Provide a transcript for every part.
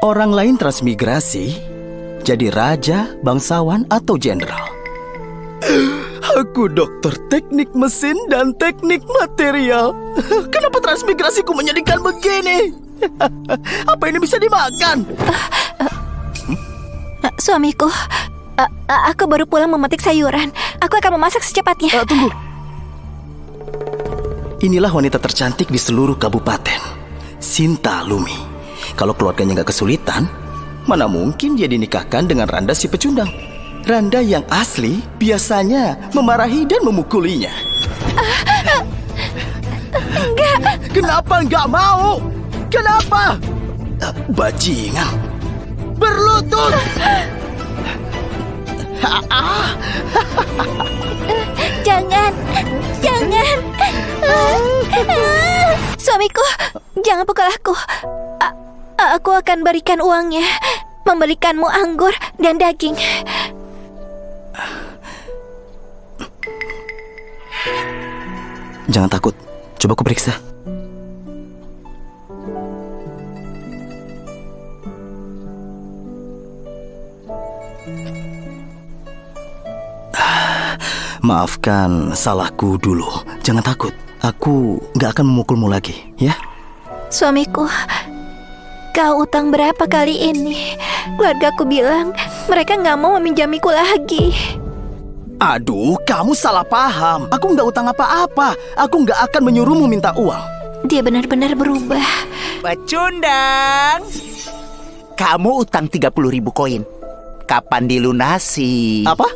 Orang lain transmigrasi jadi raja, bangsawan, atau jenderal. Aku dokter teknik mesin dan teknik material. Kenapa transmigrasiku menyedihkan begini? Apa ini bisa dimakan? Suamiku, aku baru pulang memetik sayuran. Aku akan memasak secepatnya. Tunggu. Inilah wanita tercantik di seluruh kabupaten, Sinta Lumi. Kalau keluarganya nggak kesulitan, mana mungkin dia dinikahkan dengan Randa si pecundang. Randa yang asli biasanya memarahi dan memukulinya. Enggak. Kenapa nggak mau? Kenapa? Bajingan. Berlutut. Jangan. Suamiku, jangan pukul aku. Aku akan berikan uangnya, membelikanmu anggur dan daging. Jangan takut, coba aku periksa. Maafkan salahku dulu. Jangan takut, aku gak akan memukulmu lagi, ya? Suamiku, kau utang berapa kali ini? Keluargaku bilang mereka gak mau meminjamiku lagi. Aduh, kamu salah paham. Aku nggak utang apa-apa. Aku nggak akan menyuruhmu minta uang. Dia benar-benar berubah. Pecundang, kamu utang 30.000 koin. Kapan dilunasi? Apa?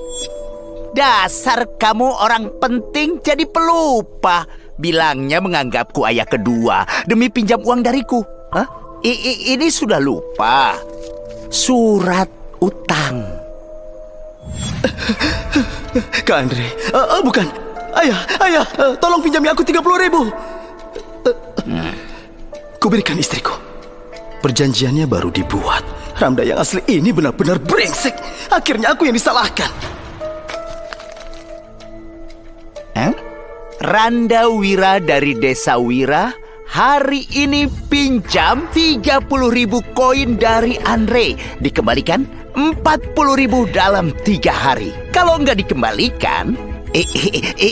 Dasar kamu orang penting jadi pelupa. Bilangnya menganggapku ayah kedua demi pinjam uang dariku. Hah? Ini sudah lupa. Surat utang. Kak Andre, bukan. Ayah, tolong pinjami aku 30.000. Kuberikan istriku. Perjanjiannya baru dibuat. Ramda yang asli ini benar-benar brengsek. Akhirnya aku yang disalahkan. Randa Wira dari Desa Wira hari ini pinjam 30.000 koin dari Andre. Dikembalikan 40.000 dalam 3 hari. Kalau nggak dikembalikan,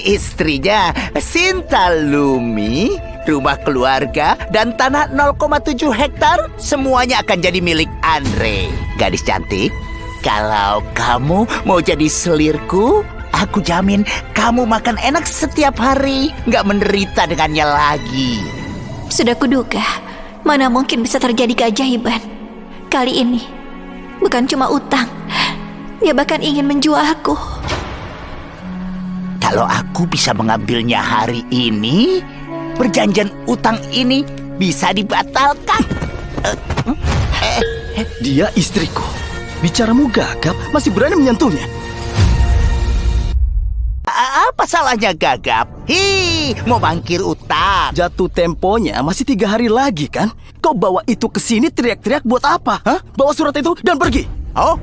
istrinya Sinta Lumi, rumah keluarga, dan tanah 0,7 hektar semuanya akan jadi milik Andre. Gadis cantik, kalau kamu mau jadi selirku, aku jamin kamu makan enak setiap hari, nggak menderita dengannya lagi. Sudah kuduga, mana mungkin bisa terjadi keajaiban. Kali ini bukan cuma utang, dia bahkan ingin menjualku. Kalau aku bisa mengambilnya hari ini, perjanjian utang ini bisa dibatalkan. Dia istriku. Bicaramu gagap, masih berani menyentuhnya. Apa salahnya gagap? Mau mangkir utang. Jatuh temponya masih 3 hari lagi kan? Kau bawa itu ke sini teriak-teriak buat apa? Hah? Bawa surat itu dan pergi. Oh,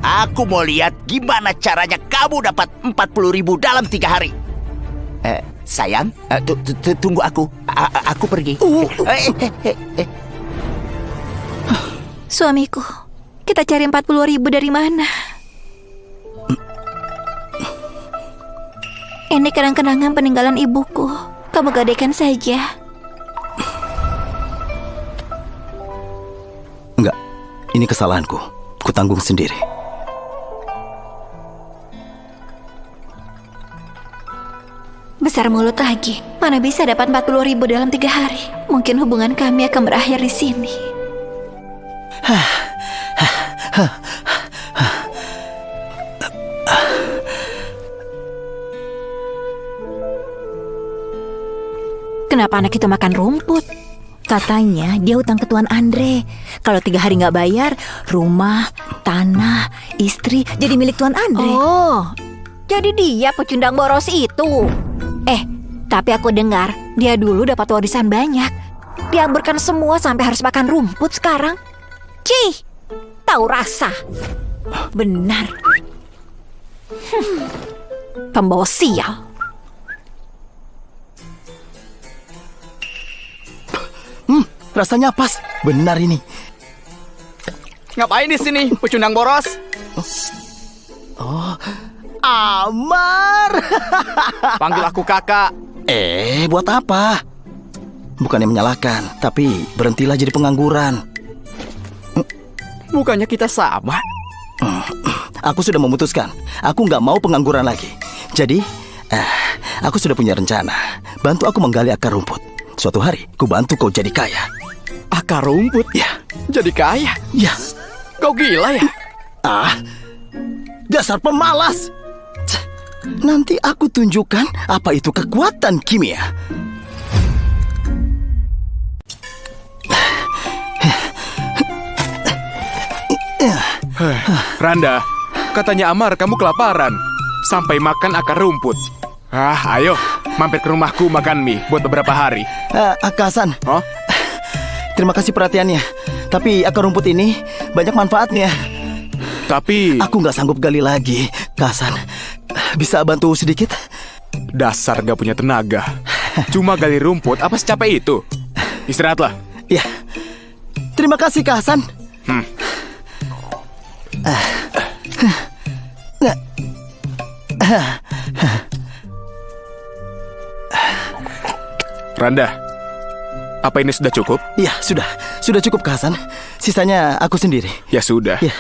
aku mau lihat gimana caranya kamu dapat 40.000 dalam 3 hari. Sayang, tunggu aku. Aku pergi. Suamiku, kita cari 40.000 dari mana? Ini kenang-kenangan peninggalan ibuku. Kamu gadaikan saja. Enggak, ini kesalahanku. Kutanggung sendiri. Besar mulut lagi. Mana bisa dapat 40.000 dalam 3 hari? Mungkin hubungan kami akan berakhir di sini. Kenapa anak itu makan rumput? Katanya dia utang ke Tuan Andre. Kalau 3 hari nggak bayar, rumah, tanah, istri jadi milik Tuan Andre. Oh, jadi dia pecundang boros itu. Tapi aku dengar dia dulu dapat warisan banyak. Dihamburkan semua sampai harus makan rumput sekarang. Cih, tahu rasa. Benar. Pembawa sial. Rasanya pas. Benar ini. Ngapain di sini, pecundang boros? Amar! Panggil aku kakak. Buat apa? Bukannya menyalahkan, tapi berhentilah jadi pengangguran. Bukannya kita sama? Aku sudah memutuskan, aku nggak mau pengangguran lagi. Jadi, aku sudah punya rencana. Bantu aku menggali akar rumput. Suatu hari, ku bantu kau jadi kaya. Akar rumput? Ya, Jadi kaya? ya. Kau gila ya? Dasar pemalas. Tsk, nanti aku tunjukkan apa itu kekuatan kimia. Randa, katanya Amar kamu kelaparan. Sampai makan akar rumput. Ayo, mampir ke rumahku makan mie buat beberapa hari. Kak Hasan, Oh? terima kasih perhatiannya. Tapi akar rumput ini banyak manfaatnya. Tapi Aku nggak sanggup gali lagi. Kak Hasan, bisa bantu sedikit? dasar gak punya tenaga. Cuma gali rumput, apa secapek itu? Istirahatlah. Ya. Terima kasih Kak Hasan. Randa, apa ini sudah cukup? Ya, sudah. Sudah cukup Kak Hasan. Sisanya aku sendiri. Ya sudah. Ya.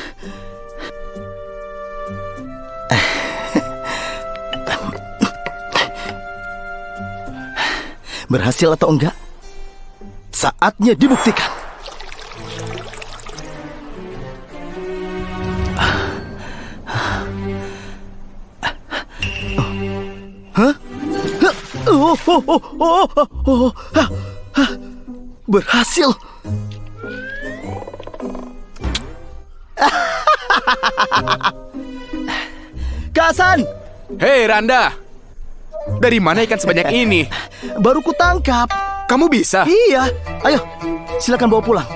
Berhasil atau enggak? Saatnya dibuktikan. Hah? Berhasil. Kak Hasan, Hei Randa, dari mana ikan sebanyak ini? baru kutangkap. Kamu bisa? Iya, ayo, silakan bawa pulang.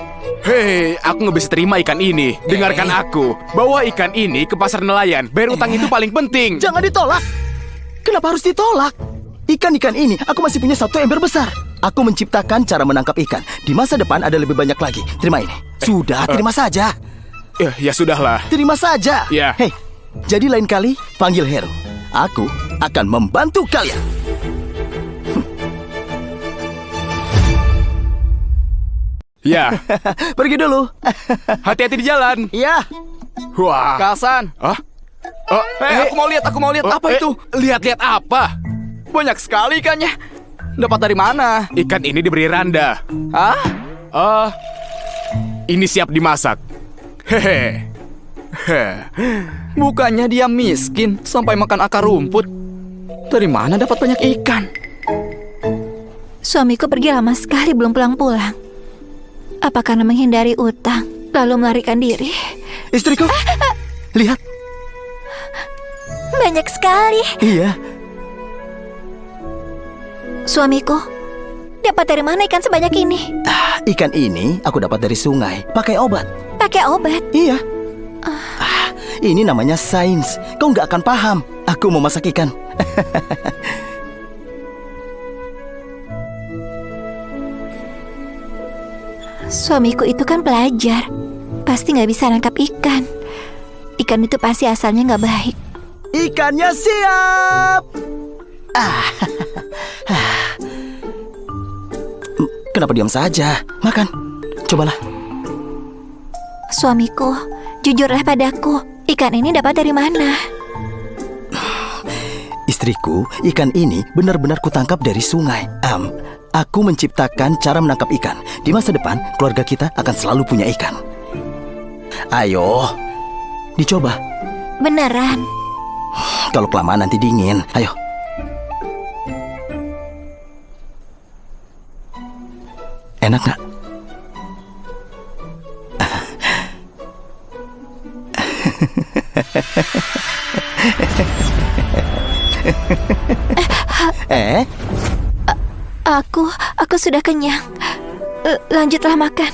Hei, aku nggak bisa terima ikan ini. Dengarkan aku. Bawa ikan ini ke pasar nelayan. Bayar utang itu paling penting. Jangan ditolak. Kenapa harus ditolak? Ikan-ikan ini aku masih punya satu ember besar. Aku menciptakan cara menangkap ikan. Di masa depan ada lebih banyak lagi. Terima ini. Sudah, terima saja. Ya sudahlah. Terima saja. Ya. Hei, jadi lain kali panggil Hero. Aku akan membantu kalian. Ya, Pergi dulu. hati-hati di jalan. Ya. Wah. Kak Hasan. Hah? Aku mau lihat apa itu? Lihat-lihat apa? Banyak sekali ikannya. Dapat dari mana? Ikan ini diberi Randa. Hah? Ini siap dimasak. Hehe. Bukannya dia miskin sampai makan akar rumput. Dari mana dapat banyak ikan? Suamiku pergi lama sekali belum pulang-pulang. Apa karena menghindari utang, lalu melarikan diri? Istriku. Lihat. Banyak sekali. Iya. Suamiku, dapat dari mana ikan sebanyak ini? Ikan ini aku dapat dari sungai. Pakai obat. Pakai obat. Iya. Ini namanya sains. Kau nggak akan paham. Aku mau masak ikan. Suamiku itu kan pelajar. Pasti nggak bisa nangkap ikan. Ikan itu pasti asalnya nggak baik. Ikannya siap. Kenapa diam saja? Makan. Cobalah. Suamiku, jujurlah padaku. Ikan ini dapat dari mana? Istriku, ikan ini benar-benar kutangkap dari sungai. Aku menciptakan cara menangkap ikan. Di masa depan, keluarga kita akan selalu punya ikan. Ayo, dicoba. Beneran. Kalau kelamaan nanti dingin. Ayo. Enak nggak? Aku sudah kenyang. Lanjutlah makan.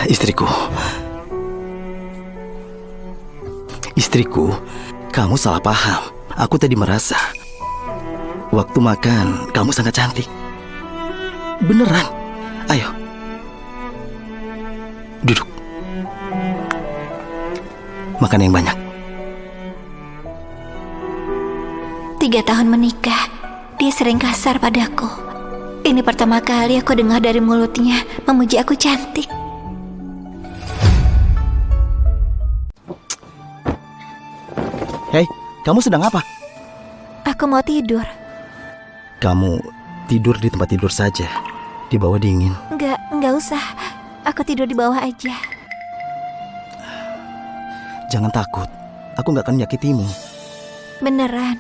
Istriku. Istriku, kamu salah paham. Aku tadi merasa waktu makan kamu sangat cantik. Beneran. Ayo. Duduk. Makan yang banyak. 3 tahun menikah, dia sering kasar padaku. Ini pertama kali aku dengar dari mulutnya memuji aku cantik. Hei, kamu sedang apa? Aku mau tidur. Kamu tidur di tempat tidur saja. Di bawah dingin. Enggak usah. Aku tidur di bawah aja. Jangan takut. Aku nggak akan menyakitimu. Beneran.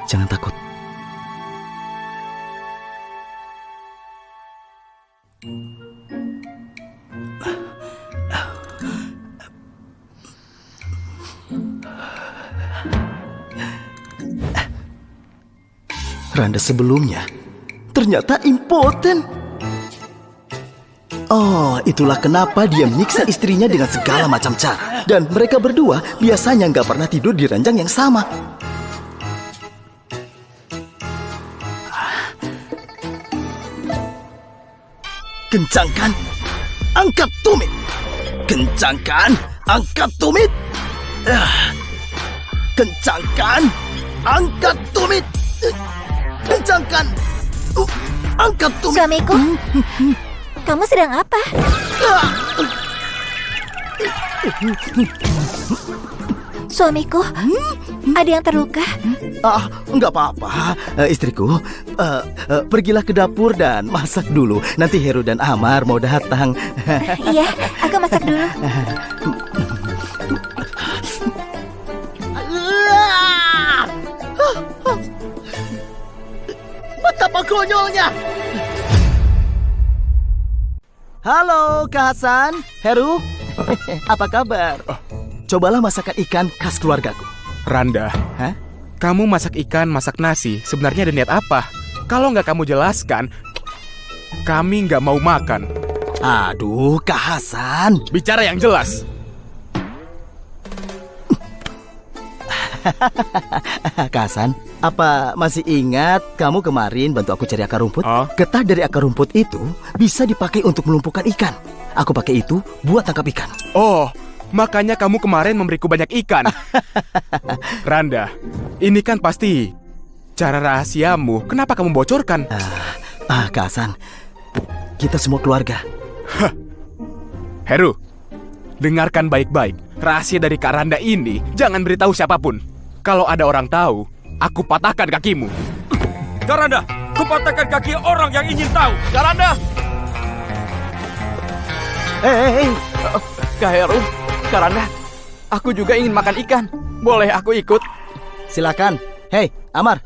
Jangan takut. Randa sebelumnya ternyata impoten. Oh, itulah kenapa dia menyiksa istrinya dengan segala macam cara. Dan mereka berdua biasanya nggak pernah tidur di ranjang yang sama. Kencangkan, angkat tumit. Kencangkan, angkat tumit. Kencangkan, angkat tumit. Kencangkan, angkat tumit. Suamiku, kamu sedang apa? Suamiku, ada yang terluka? Enggak apa-apa, istriku. Pergilah ke dapur dan masak dulu. Nanti Heru dan Amar mau datang. Iya, aku masak dulu. Betapa konyolnya. Halo, Kak Hasan, Heru. Apa kabar? Cobalah masakan ikan khas keluargaku. Randa, Hah? kamu masak ikan, masak nasi, sebenarnya ada niat apa? Kalau nggak kamu jelaskan, kami nggak mau makan. Aduh, Kak Hasan. Bicara yang jelas. Kak Hasan, apa masih ingat kamu kemarin bantu aku cari akar rumput? Oh. Getah dari akar rumput itu bisa dipakai untuk melumpuhkan ikan. Aku pakai itu buat tangkap ikan. Oh, makanya kamu kemarin memberiku banyak ikan. Randa, ini kan pasti cara rahasiamu. Kenapa kamu bocorkan? Kak Hasan, kita semua keluarga. Heru, dengarkan baik-baik. Rahasia dari Kak Randa ini jangan beritahu siapapun. Kalau ada orang tahu, aku patahkan kakimu. Kak Randa, kupatahkan kaki orang yang ingin tahu. Kak Randa! Hei, Kak Heru, Kak Randa, aku juga ingin makan ikan. Boleh aku ikut? silakan. Hei, Amar,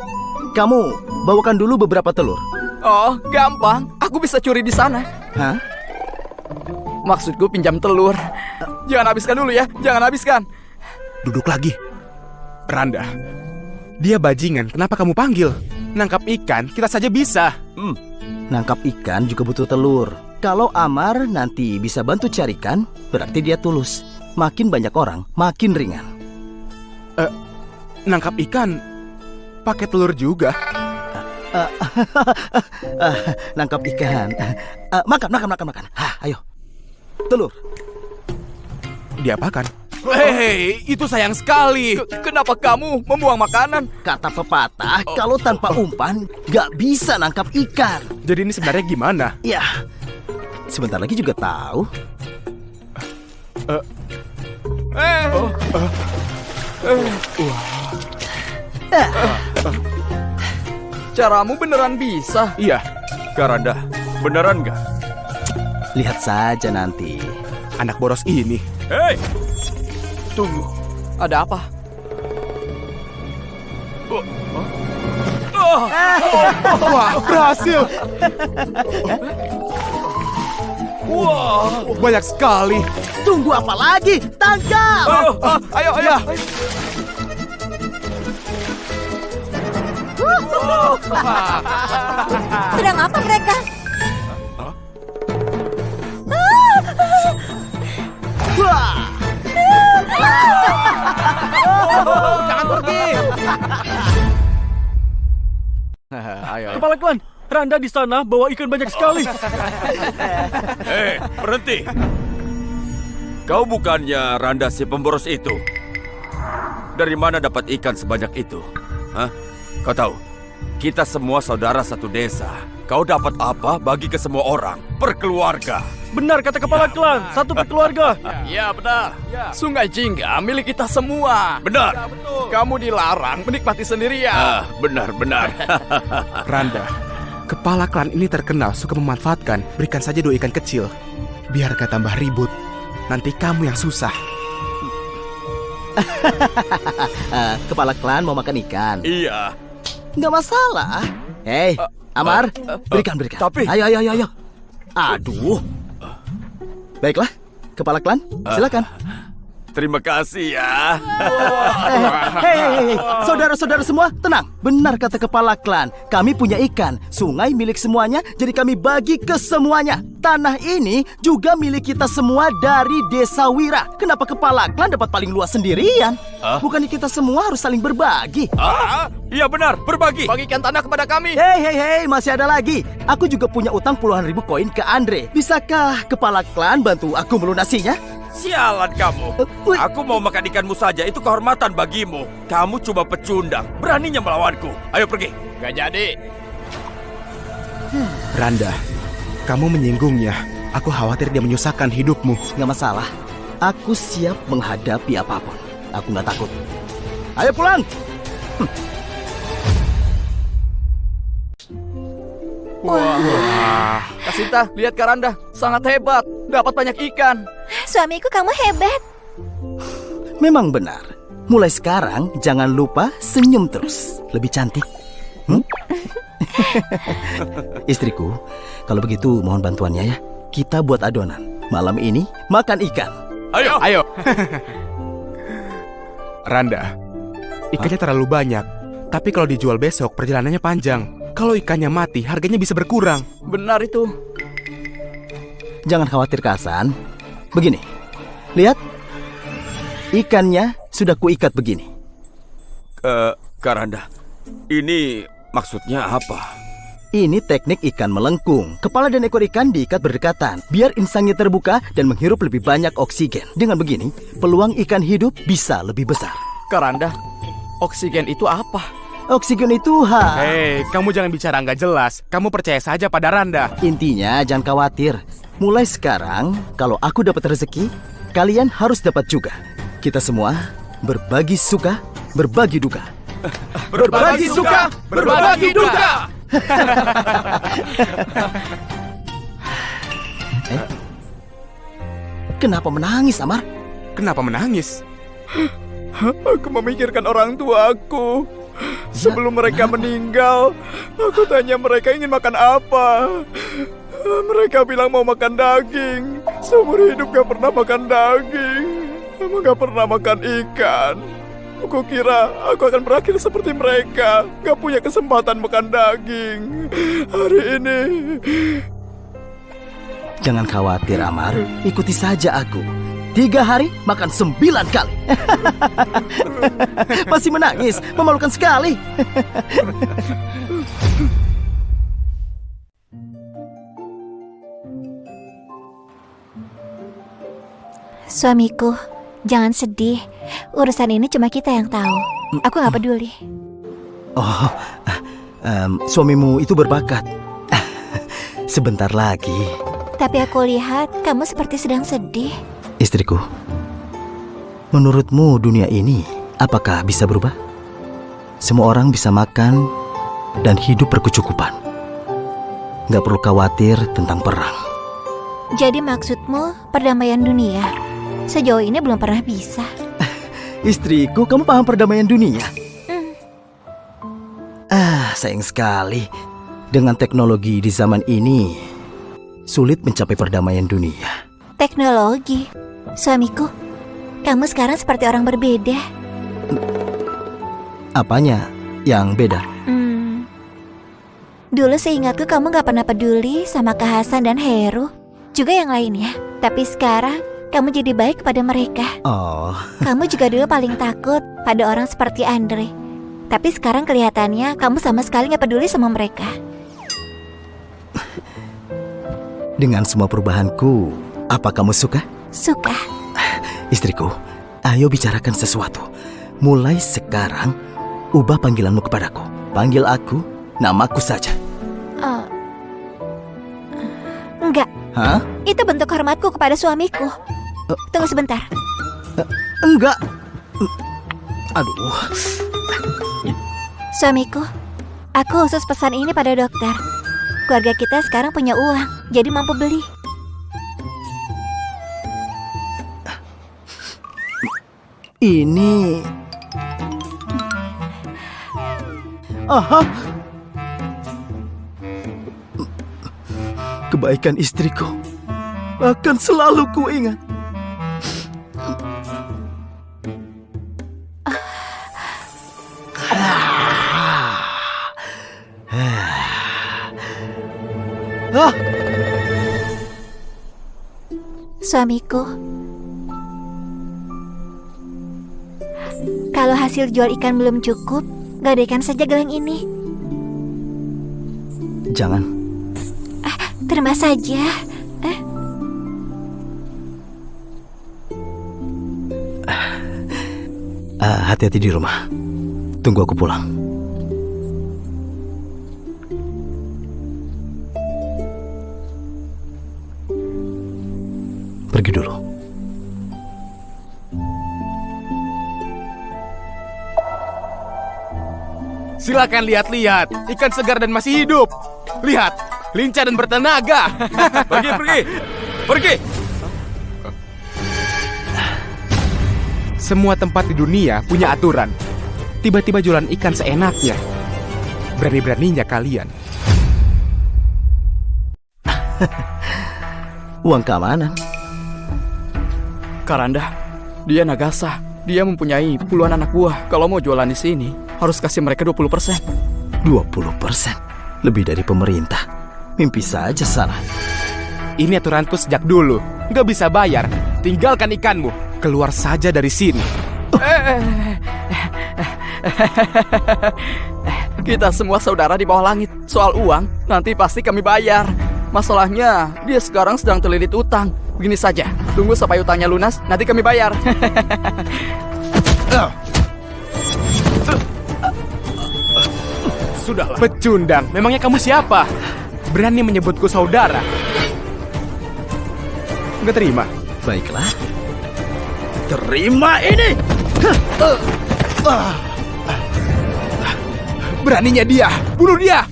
kamu bawakan dulu beberapa telur. Oh, gampang. Aku bisa curi di sana. Hah? Maksudku pinjam telur. Jangan habiskan dulu ya, jangan habiskan. Duduk lagi. Randa, dia bajingan. Kenapa kamu panggil? Nangkap ikan, kita saja bisa. Nangkap ikan juga butuh telur. Kalau Amar nanti bisa bantu carikan, berarti dia tulus. Makin banyak orang, makin ringan. Nangkap ikan, pakai telur juga. Nangkap ikan. Makan. Ayo. Telur. Diapakan? Hei, itu sayang sekali. Kenapa kamu membuang makanan? Kata pepatah, kalau tanpa umpan, gak bisa nangkap ikan. Jadi ini sebenarnya gimana? Ya, sebentar lagi juga tahu. Caramu beneran bisa. Iya, Kak Randa, beneran nggak? Lihat saja nanti. anak boros ini. Hei! Tunggu, ada apa? Wah, berhasil. Banyak sekali. Tunggu apa lagi? Tangkap! Ayo, ayo. Sedang apa mereka? Wah! Jangan pergi. Ayo. Kepala klan, Randa di sana bawa ikan banyak sekali. Berhenti. Kau bukannya Randa si pemboros itu? Dari mana dapat ikan sebanyak itu? Hah? Kau tahu, kita semua saudara satu desa. Kau dapat apa bagi ke semua orang, perkeluarga? Benar kata kepala klan, satu keluarga. Ya benar. Sungai Jingga milik kita semua. Benar. Kamu dilarang menikmati sendirian. Benar. Randa, kepala klan ini terkenal suka memanfaatkan. Berikan saja 2 ikan kecil. Biar gak tambah ribut. Nanti kamu yang susah. Kepala klan mau makan ikan. Iya. Nggak masalah. Hei, Amar, berikan. tapi- Ayo. Aduh. Baiklah, kepala klan, silakan. Terima kasih ya. Hei, saudara-saudara semua, tenang. Benar kata kepala klan, kami punya ikan. Sungai milik semuanya, jadi kami bagi ke semuanya. Tanah ini juga milik kita semua dari Desa Wira. Kenapa kepala klan dapat paling luas sendirian? Bukannya kita semua harus saling berbagi? Iya benar, berbagi. Bagikan tanah kepada kami. Hei, masih ada lagi. Aku juga punya utang puluhan ribu koin ke Andre. Bisakah kepala klan bantu aku melunasinya? Sialan kamu. Aku mau makan ikanmu saja, itu kehormatan bagimu. Kamu cuma pecundang, beraninya melawanku. Ayo pergi. Gak jadi. Randa, kamu menyinggungnya. Aku khawatir dia menyusahkan hidupmu. Nggak masalah. Aku siap menghadapi apapun. Aku nggak takut. Ayo pulang. Wah. Kasita, lihat Karanda. Sangat hebat. Dapat banyak ikan. Suamiku kamu hebat. Memang benar. Mulai sekarang jangan lupa senyum terus. Lebih cantik. Istriku, kalau begitu mohon bantuannya ya. Kita buat adonan. Malam ini makan ikan. Ayo. Randa, ikannya terlalu banyak. Tapi kalau dijual besok, perjalanannya panjang. Kalau ikannya mati, harganya bisa berkurang. Benar itu. Jangan khawatir Kasan. Begini, lihat. Ikannya sudah kuikat begini. Karanda, ini maksudnya apa? Ini teknik ikan melengkung. Kepala dan ekor ikan diikat berdekatan, biar insangnya terbuka dan menghirup lebih banyak oksigen. Dengan begini, peluang ikan hidup bisa lebih besar. Karanda, oksigen itu apa? Oksigen itu Hei, kamu jangan bicara nggak jelas. Kamu percaya saja pada Randa. Intinya jangan khawatir. Mulai sekarang, kalau aku dapat rezeki, kalian harus dapat juga. Kita semua berbagi suka, berbagi duka. Berbagi suka, berbagi duka. Kenapa menangis, Amar? Kenapa menangis? Aku memikirkan orang tuaku. Sebelum mereka meninggal, aku tanya mereka ingin makan apa. Mereka bilang mau makan daging. Seumur hidup gak pernah makan daging. Emang gak pernah makan ikan. Aku kira aku akan berakhir seperti mereka. Gak punya kesempatan makan daging. Hari ini Jangan khawatir, Amar. Ikuti saja aku. 3 hari makan 9 kali. Masih menangis, memalukan sekali. Suamiku, jangan sedih. Urusan ini cuma kita yang tahu. Aku nggak peduli. Oh, suamimu itu berbakat. Sebentar lagi. Tapi aku lihat kamu seperti sedang sedih. Istriku, menurutmu dunia ini apakah bisa berubah? Semua orang bisa makan dan hidup berkecukupan. Gak perlu khawatir tentang perang. Jadi maksudmu perdamaian dunia? Sejauh ini belum pernah bisa. Istriku, kamu paham perdamaian dunia? Sayang sekali. Dengan teknologi di zaman ini, sulit mencapai perdamaian dunia. Teknologi. Suamiku, kamu sekarang seperti orang berbeda. Apanya yang beda? Dulu seingatku kamu gak pernah peduli sama Kak Hasan dan Heru, juga yang lainnya. Tapi sekarang kamu jadi baik kepada mereka. Oh, Kamu juga dulu paling takut pada orang seperti Andre. Tapi sekarang kelihatannya kamu sama sekali gak peduli sama mereka. dengan semua perubahanku, apa kamu suka? Suka. Istriku, ayo bicarakan sesuatu. Mulai sekarang, ubah panggilanmu kepadaku. Panggil aku, namaku saja. Enggak. Hah? Itu bentuk hormatku kepada suamiku. Tunggu sebentar. Enggak. Aduh. Suamiku, aku khusus pesan ini pada dokter. Keluarga kita sekarang punya uang, jadi mampu beli. Ini... Aha. Kebaikan istriku akan selalu kuingat. Suamiku, kalau hasil jual ikan belum cukup, gadaikan saja gelang ini. Jangan. Terima saja. Hati-hati di rumah. Tunggu aku pulang. Pergi dulu. Silakan lihat-lihat, ikan segar dan masih hidup. Lihat, lincah dan bertenaga. Pergi. Semua tempat di dunia punya aturan. Tiba-tiba jualan ikan seenaknya. Berani-beraninya kalian. Uang keamanan. Karanda, dia Nagasa. Dia mempunyai puluhan anak buah. Kalau mau jualan di sini, harus kasih mereka 20%. 20%? Lebih dari pemerintah. Mimpi saja salah. Ini aturanku sejak dulu. Nggak bisa bayar, tinggalkan ikanmu. Keluar saja dari sini. Kita semua saudara di bawah langit. Soal uang, nanti pasti kami bayar. Masalahnya, dia sekarang sedang terlilit utang. Begini saja, tunggu sampai utangnya lunas, nanti kami bayar. Sudahlah. Pecundang, memangnya kamu siapa? Berani menyebutku saudara? Nggak terima? Baiklah. Terima ini! Beraninya dia, bunuh dia!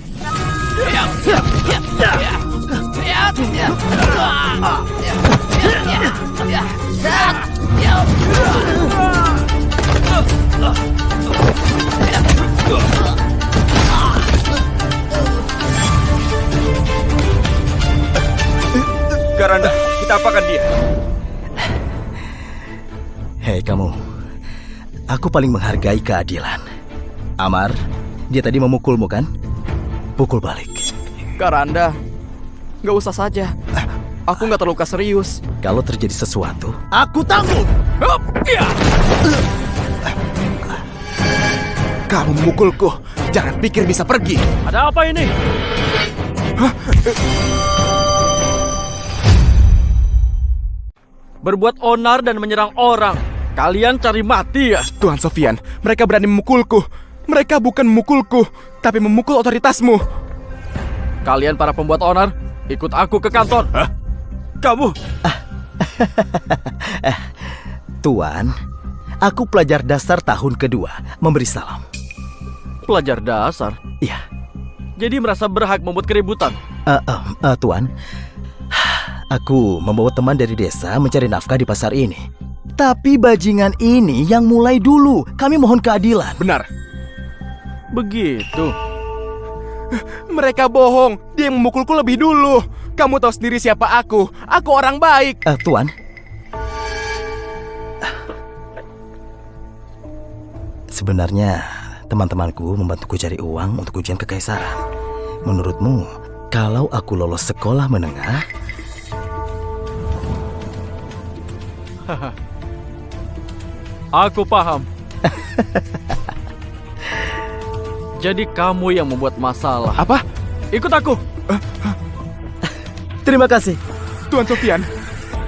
Karanda, kita apakan dia? Hei kamu, aku paling menghargai keadilan. Amar, dia tadi memukulmu kan? Pukul balik. Karanda, nggak usah saja. Aku nggak terluka serius. Kalau terjadi sesuatu, aku tanggung. Kamu memukulku, jangan pikir bisa pergi. Ada apa ini? Berbuat onar dan menyerang orang. Kalian cari mati ya? Tuan Sofian, mereka berani memukulku. Mereka bukan memukulku, tapi memukul otoritasmu. Kalian para pembuat onar, ikut aku ke kantor. Hah? Kamu? Tuan, aku pelajar dasar tahun kedua. Memberi salam. Pelajar dasar. Iya. Jadi merasa berhak membuat keributan. Tuan, aku membawa teman dari desa mencari nafkah di pasar ini. Tapi bajingan ini yang mulai dulu. Kami mohon keadilan. Benar. Begitu. Mereka bohong. Dia yang memukulku lebih dulu. Kamu tahu sendiri siapa aku. Aku orang baik. Tuan. Sebenarnya teman-temanku membantuku cari uang untuk ujian kekaisaran. Menurutmu, kalau aku lolos sekolah menengah, Aku paham. Jadi kamu yang membuat masalah. Apa? Ikut aku. terima kasih. Tuan Sofian.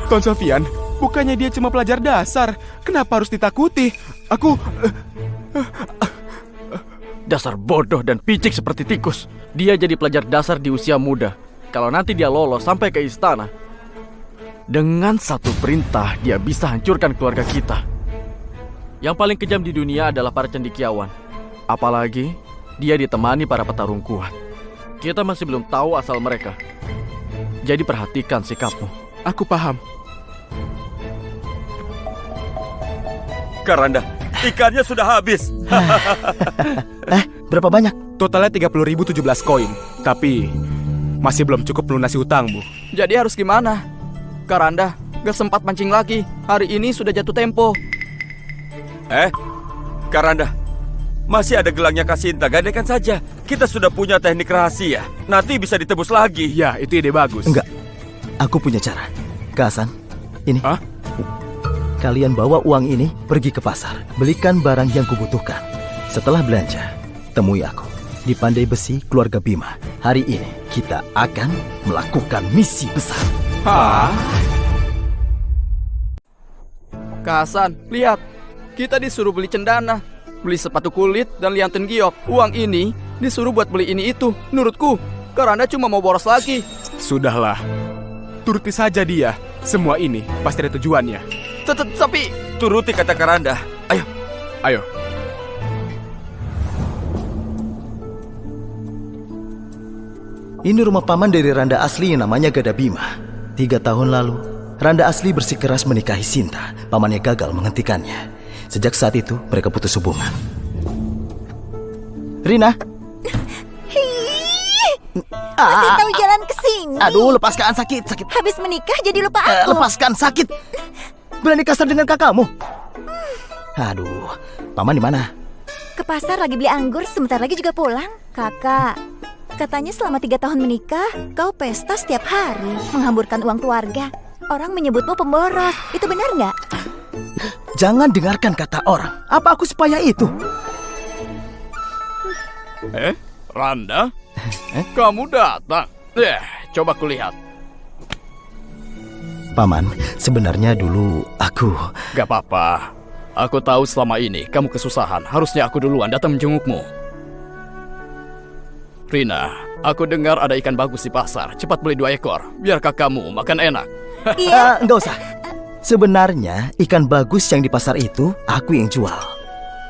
Tuan Sofian, bukannya dia cuma pelajar dasar. Kenapa harus ditakuti? Aku... Dasar bodoh dan picik seperti tikus. Dia jadi pelajar dasar di usia muda. Kalau nanti dia lolos sampai ke istana, dengan satu perintah dia bisa hancurkan keluarga kita. Yang paling kejam di dunia adalah para cendekiawan. Apalagi dia ditemani para petarung kuat. Kita masih belum tahu asal mereka. Jadi perhatikan sikapmu. Aku paham. Karanda, ikannya sudah habis. Berapa banyak? Totalnya 30.017 koin. Tapi masih belum cukup melunasi hutangmu. Jadi harus gimana? Karanda, gak sempat mancing lagi. Hari ini sudah jatuh tempo. Karanda, masih ada gelangnya Kasinta, gadekan saja. Kita sudah punya teknik rahasia. Nanti bisa ditebus lagi. Ya, itu ide bagus. Enggak, aku punya cara. Kak Hasan, ini. Hah? Kalian bawa uang ini pergi ke pasar. Belikan barang yang kubutuhkan. Setelah belanja, temui aku di Pandai Besi Keluarga Bima. Hari ini kita akan melakukan misi besar. Kak Hasan, lihat. Kita disuruh beli cendana, beli sepatu kulit, dan lianten giok. Uang ini disuruh buat beli ini itu. Menurutku, Karanda cuma mau boros lagi. Sudahlah. Turuti saja dia. Semua ini pasti ada tujuannya. Tapi... Turuti kata Karanda. Ayo. Ayo. Ini rumah paman dari Randa asli yang namanya Gada Bima. 3 tahun lalu, Randa asli bersikeras menikahi Sinta. Pamannya gagal menghentikannya. Sejak saat itu, mereka putus hubungan. Rina. Masih tahu jalan ke sini. Aduh, lepaskan, sakit. Habis menikah jadi lupa aku. Lepaskan, sakit. Berani kasar dengan kakakmu. Aduh, paman di mana? Ke pasar lagi beli anggur, sebentar lagi juga pulang. Kakak, katanya selama 3 tahun menikah, kau pesta setiap hari, menghamburkan uang keluarga. Orang menyebutmu pemboros, itu benar nggak? Jangan dengarkan kata orang. Apa aku sepayah itu? Randa? Kamu datang? Coba kulihat. Paman, sebenarnya dulu aku... Gak apa-apa. Aku tahu selama ini kamu kesusahan. Harusnya aku duluan datang menjengukmu. Rina, aku dengar ada ikan bagus di pasar. Cepat beli 2 ekor, biar kakakmu makan enak. Nggak usah. Sebenarnya ikan bagus yang di pasar itu aku yang jual.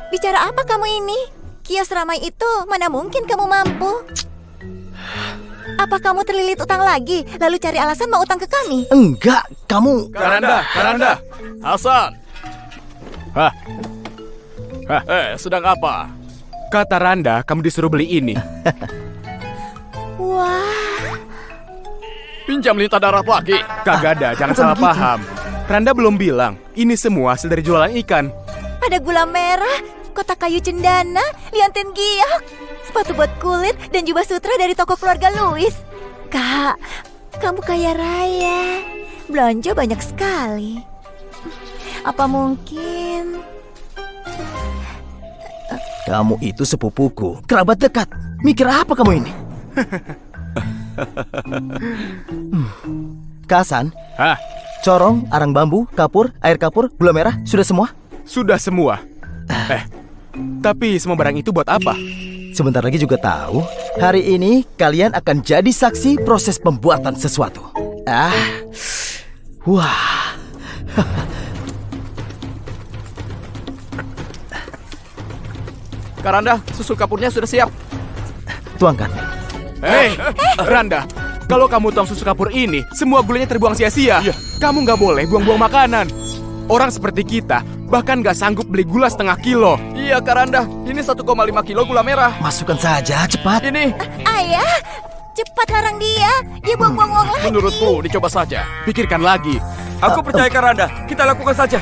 Bicara apa kamu ini? Kios ramai itu, mana mungkin kamu mampu? Apa kamu terlilit utang lagi, lalu cari alasan mau utang ke kami? Enggak, kamu... Karanda. Hasan. Sedang apa? Kata Randa, kamu disuruh beli ini. Wah, Pinjam lintah darat lagi. Kagak ada, jangan salah paham. Randa belum bilang, ini semua hasil dari jualan ikan. ada gula merah, kotak kayu cendana, lianten giok, sepatu buat kulit, dan jubah sutra dari toko keluarga Louis. Kak, kamu kaya raya, belanja banyak sekali. Apa mungkin... Kamu itu sepupuku, kerabat dekat. Mikir apa kamu ini? Kasan, corong, arang bambu, kapur, air kapur, gula merah, sudah semua? Sudah semua. Tapi semua barang itu buat apa? Sebentar lagi juga tahu. Hari ini kalian akan jadi saksi proses pembuatan sesuatu. Wah. Karanda, susu kapurnya sudah siap. Tuangkan. Hei, Randa, kalau kamu tuang susu kapur ini, semua gulanya terbuang sia-sia. Kamu nggak boleh buang-buang makanan. Orang seperti kita bahkan nggak sanggup beli gula setengah kilo. Iya, Iya, Karanda. Ini 1,5 kilo gula merah. Masukkan saja, cepat. Ini, Ayah, cepat larang dia. Dia buang-buang uang lagi. menurutku, dicoba saja. Pikirkan lagi. Aku percaya Karanda. Kita lakukan saja.